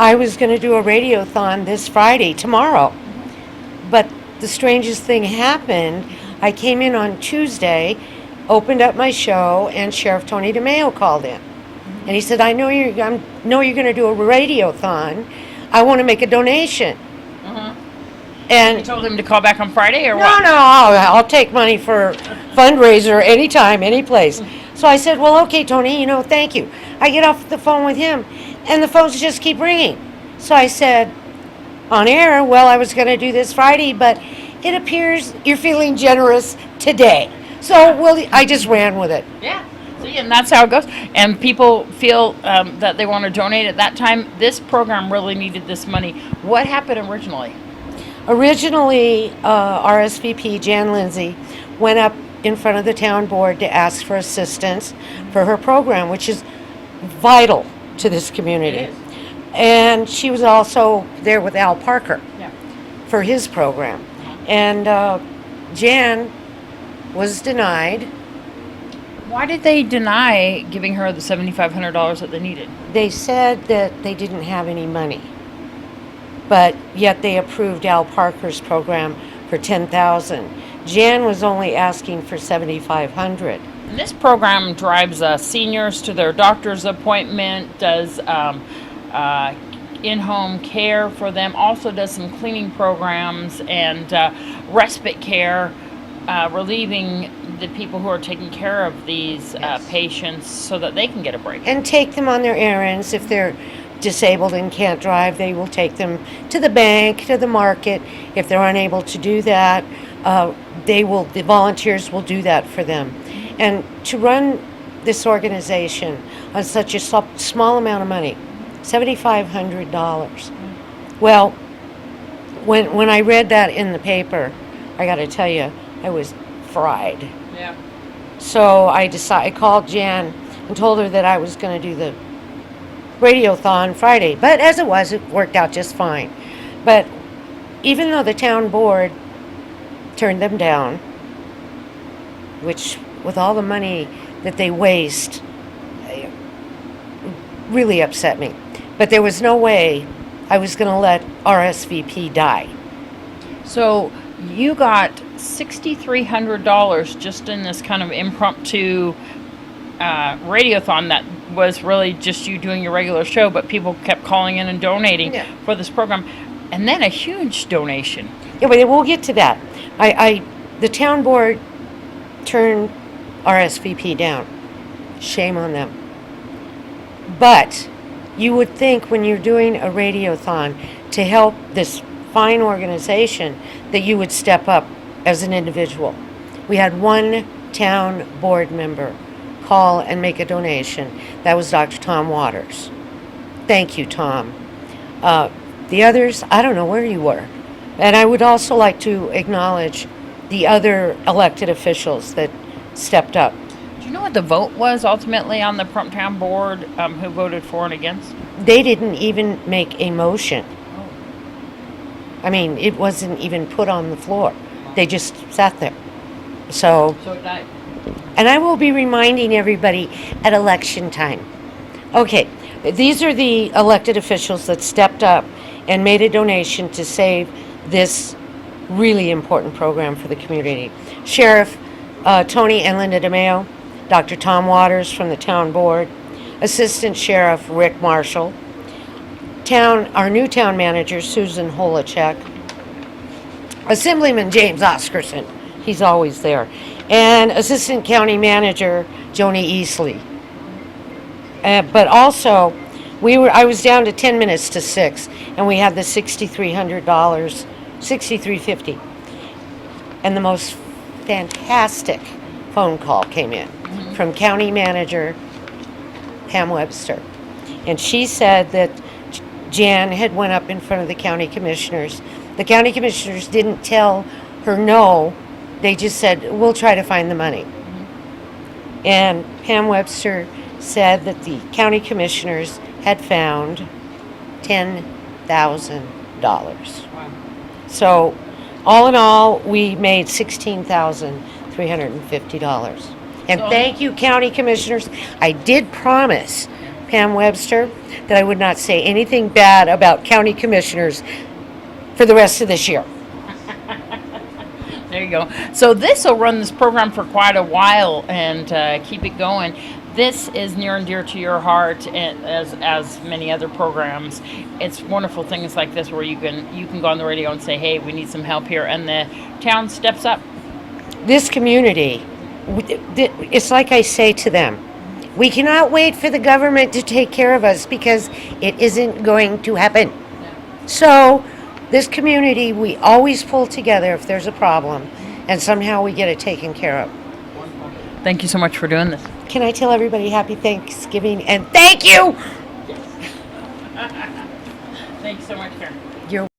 I was going to do a radiothon this Friday, tomorrow. But the strangest thing happened. I came in on Tuesday, opened up my show, and Sheriff Tony DeMeo called in. And he said, I know you're going to do a radiothon. I want to make a donation. And you told him to call back on Friday or no, what? No, I'll take money for fundraiser anytime, any place. So I said, well, okay, Tony, thank you. I get off the phone with him, and the phones just keep ringing. So I said, on air, well, I was going to do this Friday, but it appears you're feeling generous today. So I just ran with it. Yeah. See, and that's how it goes. And people feel that they want to donate at that time. This program really needed this money. What happened originally? Originally, RSVP Jan Lindsay went up in front of the town board to ask for assistance for her program, which is vital to this community. It is. And she was also there with Al Parker Yeah. for his program. And Jan was denied. Why did they deny giving her the $7,500 that they needed? They said that they didn't have any money, but yet they approved Al Parker's program for $10,000. Jan was only asking for $7,500. And this program drives seniors to their doctor's appointment, does in-home care for them, also does some cleaning programs and respite care, relieving the people who are taking care of these patients so that they can get a break. And take them on their errands. If they're disabled and can't drive, they will take them to the bank, to the market. If they're unable to do that, the volunteers will do that for them. And to run this organization on such a small amount of money, $7,500. Well, when I read that in the paper, I got to tell you, I was fried. Yeah. So I called Jan and told her that I was going to do the radiothon Friday. But as it was, it worked out just fine. But even though the town board turned them down, which with all the money that they waste, really upset me. But there was no way I was going to let RSVP die. So you got $6,300 just in this kind of impromptu radiothon that was really just you doing your regular show, but people kept calling in and donating for this program. And then a huge donation. Yeah, but we'll get to that. The town board turned RSVP down. Shame on them. But you would think when you're doing a radiothon to help this fine organization that you would step up as an individual. We had one town board member call and make a donation. That was Dr. Tom Waters. Thank you, Tom. The others, I don't know where you were. And I would also like to acknowledge the other elected officials that stepped up. Do you know what the vote was ultimately on the Pahrump Town Board, who voted for and against? They didn't even make a motion. I mean, it wasn't even put on the floor. They just sat there. So it died. And I will be reminding everybody at election time. Okay, these are the elected officials that stepped up and made a donation to save this really important program for the community. Sheriff Tony and Linda DeMeo, Dr. Tom Waters from the town board, Assistant Sheriff Rick Marshall, our new town manager Susan Holacek, Assemblyman James Oscarson, he's always there, and Assistant County Manager Joni Easley. But also, I was down to 10 minutes to 6, and we had the $6,300, $6,350, and the most fantastic phone call came in from County Manager Pam Webster, and she said that Jan had went up in front of the county commissioners. The county commissioners didn't tell her no. They just said, we'll try to find the money. And Pam Webster said that the county commissioners had found $10,000. Wow. So all in all, we made $16,350. And thank you, county commissioners. I did promise Pam Webster, that I would not say anything bad about county commissioners for the rest of this year. There you go. So this will run this program for quite a while and keep it going. This is near and dear to your heart, as many other programs. It's wonderful things like this where you can go on the radio and say, "Hey, we need some help here," and the town steps up. This community, it's like I say to them, we cannot wait for the government to take care of us because it isn't going to happen. So this community, we always pull together if there's a problem, and somehow we get it taken care of. Thank you so much for doing this. Can I tell everybody happy Thanksgiving and thank you? Thanks so much, Karen. You're